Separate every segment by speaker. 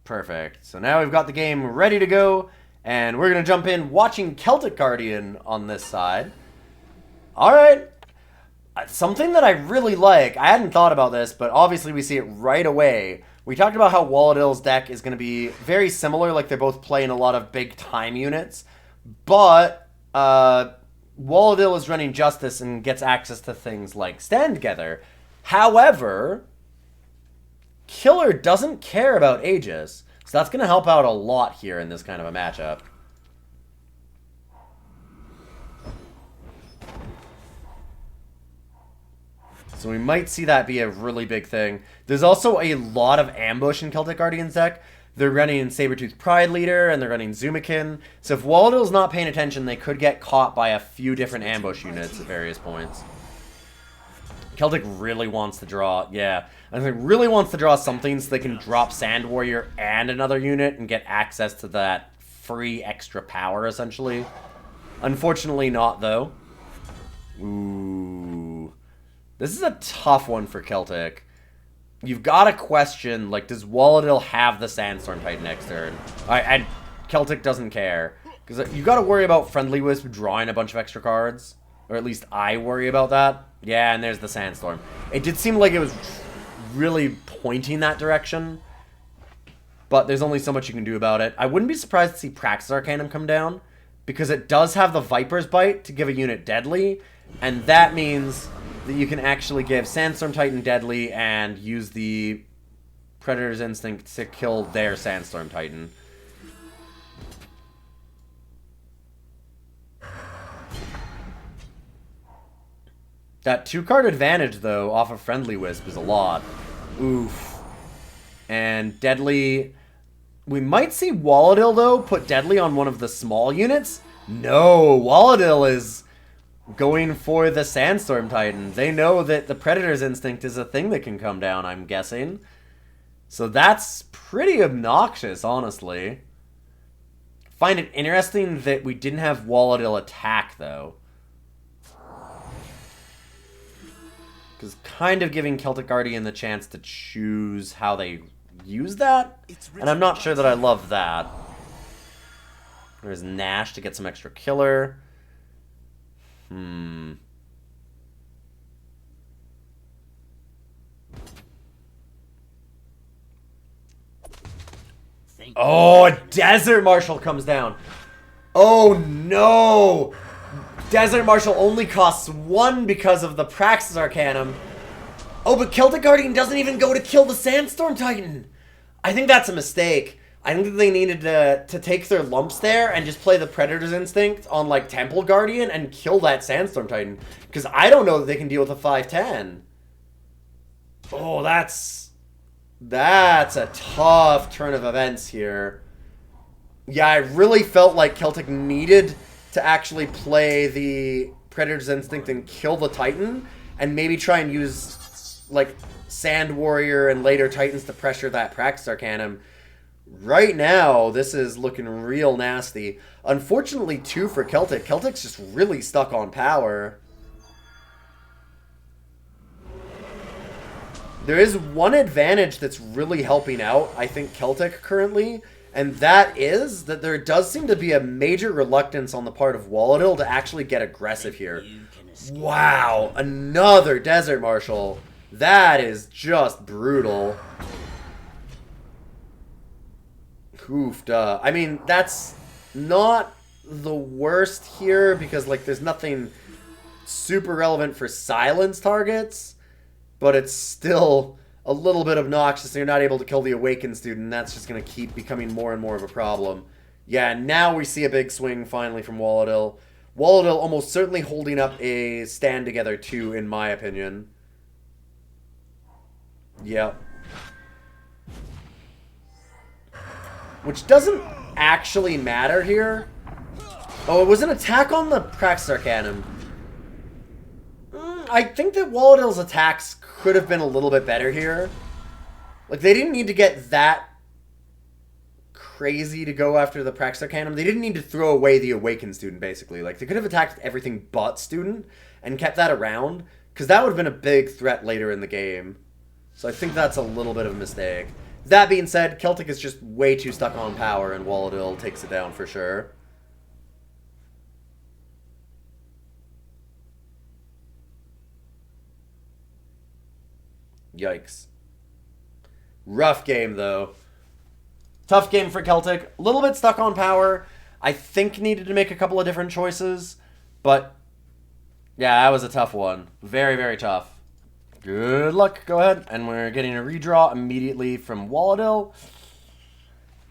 Speaker 1: Perfect. So now we've got the game ready to go, and we're going to jump in watching CelticGuardian on this side. Alright. Something that I really like, I hadn't thought about this, but obviously we see it right away. We talked about how Waladil's deck is going to be very similar, like they're both playing a lot of big time units, but Waladil is running Justice and gets access to things like Stand Together. However, Killer doesn't care about Aegis, so that's going to help out a lot here in this kind of a matchup. So we might see that be a really big thing. There's also a lot of ambush in CelticGuardian's deck. They're running Saber-Tooth Prideleader, and they're running Xumucan. So if Waladil's not paying attention, they could get caught by a few different ambush units at various points. Celtic really wants to draw, yeah. I think really wants to draw something so they can drop Sand Warrior and another unit and get access to that free extra power, essentially. Unfortunately not, though. Ooh. This is a tough one for Celtic. You've got to question, like, does Waladil have the Sandstorm Titan next turn? And Celtic doesn't care. Because you got to worry about Friendly Wisp drawing a bunch of extra cards. Or at least I worry about that. Yeah, and there's the Sandstorm. It did seem like it was really pointing that direction. But there's only so much you can do about it. I wouldn't be surprised to see Praxis Arcanum come down. Because it does have the Viper's Bite to give a unit deadly. And that means that you can actually give Sandstorm Titan deadly and use the Predator's Instinct to kill their Sandstorm Titan. That 2-card advantage, though, off of Friendly Wisp is a lot. Oof. And deadly... We might see Waladil, though, put deadly on one of the small units. No, Waladil is going for the Sandstorm Titan. They know that the Predator's Instinct is a thing that can come down, I'm guessing. So that's pretty obnoxious, honestly. Find it interesting that we didn't have Waladil attack, though. Because kind of giving CelticGuardian the chance to choose how they use that. And I'm not sure that I love that. There's Gnash to get some extra killer. Oh, a Desert Marshal comes down. Oh, no. Desert Marshal only costs 1 because of the Praxis Arcanum. Oh, but CelticGuardian doesn't even go to kill the Sandstorm Titan. I think that's a mistake. I think that they needed to take their lumps there and just play the Predator's Instinct on, like, Temple Guardian and kill that Sandstorm Titan. Because I don't know that they can deal with a 5/10. Oh, that's a tough turn of events here. Yeah, I really felt like Celtic needed to actually play the Predator's Instinct and kill the Titan, and maybe try and use, like, Sand Warrior and later Titans to pressure that Praxis Arcanum. Right now, this is looking real nasty. Unfortunately, too, for Celtic. Celtic's just really stuck on power. There is one advantage that's really helping out, I think, Celtic currently, and that is that there does seem to be a major reluctance on the part of Waladil to actually get aggressive here. Wow, another Desert Marshal. That is just brutal. Oof, duh. I mean, that's not the worst here because, like, there's nothing super relevant for silence targets, but it's still a little bit obnoxious. You're not able to kill the Awakened student, and that's just going to keep becoming more and more of a problem. Yeah, now we see a big swing finally from Waladil. Waladil almost certainly holding up a Stand Together too, in my opinion. Yep. Which doesn't actually matter here. Oh, it was an attack on the Praxis Arcanum. I think that Waladil's attacks could have been a little bit better here. Like, they didn't need to get that crazy to go after the Praxis Arcanum. They didn't need to throw away the Awakened student, basically. Like, they could have attacked everything but student and kept that around, because that would have been a big threat later in the game. So I think that's a little bit of a mistake. That being said, Celtic is just way too stuck on power, and Waladil takes it down for sure. Yikes. Rough game, though. Tough game for Celtic. A little bit stuck on power. I think needed to make a couple of different choices. But, yeah, that was a tough one. Very, very tough. Good luck. Go ahead. And we're getting a redraw immediately from Waladil.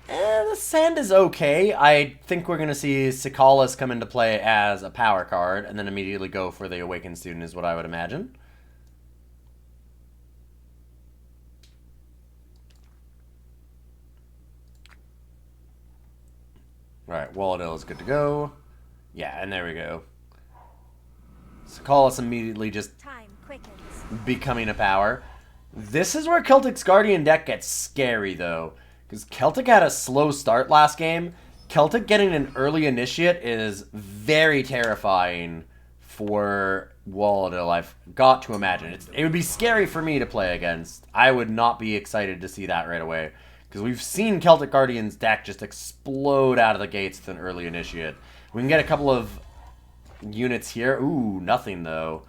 Speaker 1: The sand is okay. I think we're going to see Ageless come into play as a power card. And then immediately go for the Awakened Student is what I would imagine. Alright, Waladil is good to go. Yeah, and there we go. Ageless immediately just becoming a power. This is where Celtic's Guardian deck gets scary, though. Because Celtic had a slow start last game. Celtic getting an early initiate is very terrifying for Waladil, I've got to imagine. It would be scary for me to play against. I would not be excited to see that right away. Because we've seen Celtic Guardian's deck just explode out of the gates with an early initiate. We can get a couple of units here. Ooh, nothing though.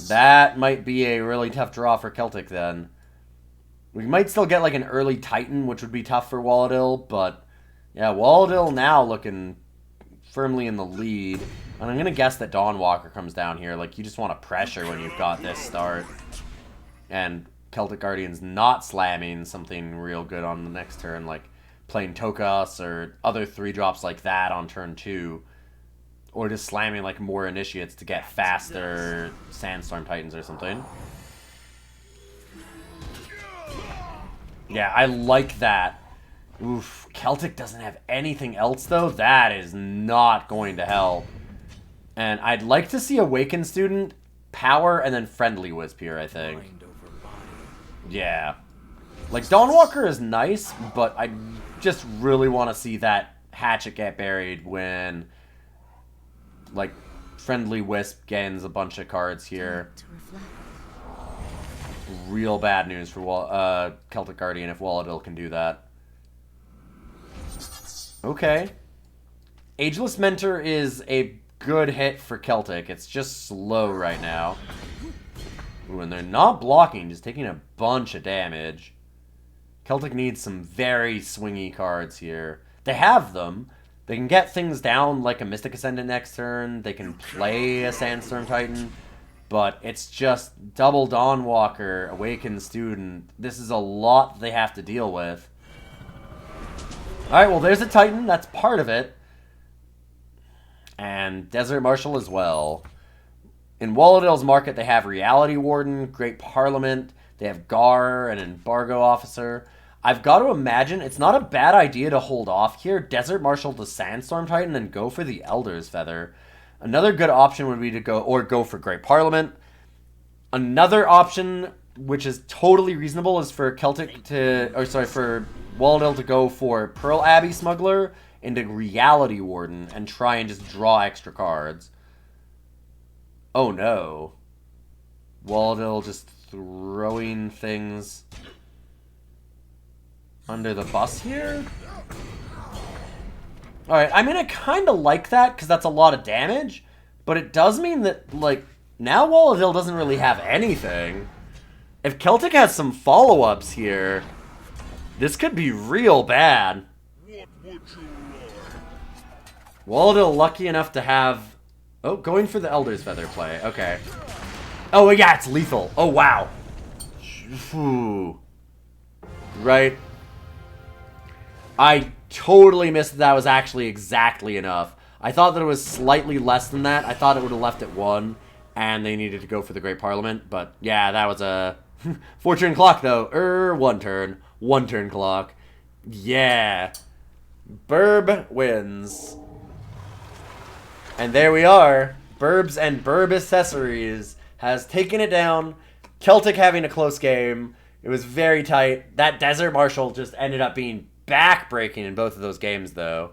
Speaker 1: That might be a really tough draw for Celtic then. We might still get like an early Titan, which would be tough for Waladil, but yeah, Waladil now looking firmly in the lead. And I'm going to guess that Dawnwalker comes down here. Like, you just want to pressure when you've got this start. And Celtic Guardian's not slamming something real good on the next turn, like playing Tocas or other 3-drops like that on turn 2. Or just slamming like more initiates to get faster Sandstorm Titans or something. Yeah, I like that. Oof, Celtic doesn't have anything else though. That is not going to help. And I'd like to see Awakened Student, Power, and then Friendly Wisp here, I think. Yeah. Like, Dawnwalker is nice, but I just really want to see that Hatchet get buried when, like, Friendly Wisp gains a bunch of cards here. Real bad news for Celtic Guardian if Waladil can do that. Okay. Ageless Mentor is a good hit for Celtic. It's just slow right now. Ooh, and they're not blocking, just taking a bunch of damage. Celtic needs some very swingy cards here. They have them. They can get things down like a Mystic Ascendant next turn. They can play a Sandstorm Titan. But it's just double Dawnwalker, Awakened Student. This is a lot they have to deal with. Alright, well there's a Titan. That's part of it. And Desert Marshal as well. In Waladil's market, they have Reality Warden, Great Parliament. They have Ghar, an Embargo Officer. I've got to imagine it's not a bad idea to hold off here. Desert Marshal to Sandstorm Titan and go for the Elder's Feather. Another good option would be to go for Great Parliament. Another option, which is totally reasonable, is for for Waladil to go for Pearl Abbey Smuggler into Reality Warden and try and just draw extra cards. Oh no. Waladil just throwing things under the bus here? Alright, I mean, I kind of like that, because that's a lot of damage, but it does mean that, like, now Waladil doesn't really have anything. If Celtic has some follow-ups here, this could be real bad. Waladil lucky enough to have... Oh, going for the Elder's Feather play. Okay. Oh, yeah, it's lethal. Oh, wow. Ooh. Right. I totally missed that was actually exactly enough. I thought that it was slightly less than that. I thought it would have left at 1, and they needed to go for the Great Parliament. But, yeah, that was a 4-turn clock, though. 1 turn. 1-turn clock. Yeah. Burb wins. And there we are. Burbs and Burb Accessories has taken it down. Celtic having a close game. It was very tight. That Desert Marshal just ended up being back-breaking in both of those games, though.